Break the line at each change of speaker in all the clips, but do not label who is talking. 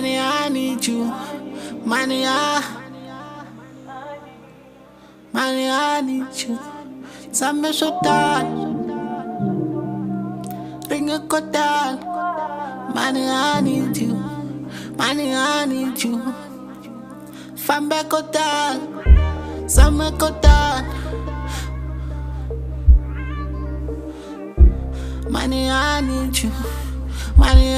Money, I need you. Money, money, I need you. Same shotgun, ring a kotal. Money, I need you. Money, I need you. Fambe kotal, same kotal. Money, I need you. Money,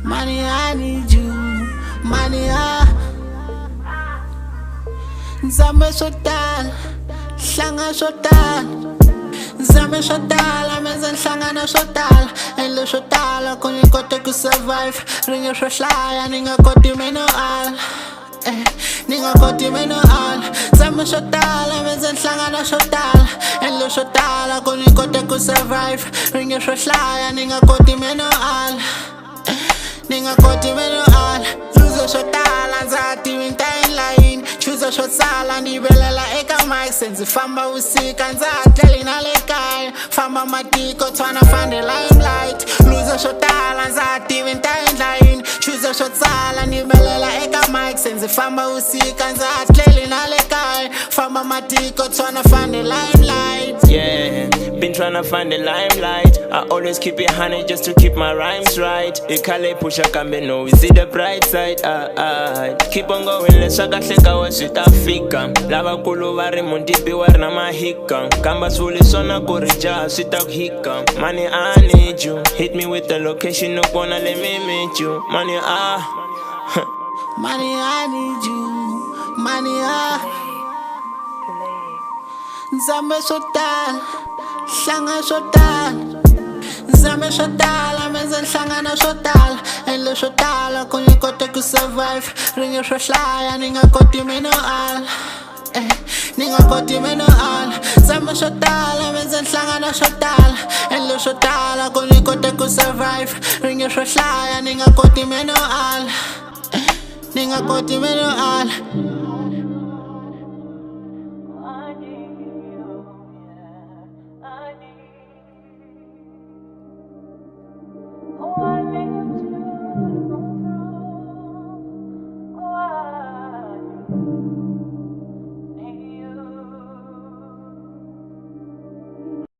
money, I need you. Money, Nzame shotal, Shanga shotal. Nzame shotal, amenze nhlangana shotal. Elo shotal, kuni kote ku survive. Ringa shohlaya, ninga koti meno al. Ninga koti meno al. Nzame shotal, amenze nhlangana shotal. Elo shotal, kuni kote ku survive. Ringa shohlaya, ninga koti meno al. Ninga koti meno al. Luzo shotal, anzati winta in line. Choose shotsala ndibelela eka mic senze famba usika nzateli nalekaya famba matiko twana find the limelight luza shotala nzati winta in line choose shotsala ndibelela eka mic senze famba usika nzateli nalekaya famba matiko twana find the limelight.
Yeah, been tryna find the limelight. I always keep it honey just to keep my rhymes right. Ikale pusha kambe no we see the bright side. Keep on going, let's shaka wa switafika. Lava kulu vari mundibi wari na mahika. Kamba suli sona kurija switakuhika. Money I need you. Hit me with the location, no gonna let me meet you. Money
Money I need you. Money Nzame shotal, Shanga shotal. Nzame shotal, amenze nhlangana shotal. Elo shotal, kuni kote ku survive. Ringa shohlaya, ninga koti meno al. Ninga koti meno al. Nzame shotal, amenze nhlangana shotal. Elo shotal, kuni kote ku survive. Ringa shohlaya, ninga koti meno al. Ninga koti meno al.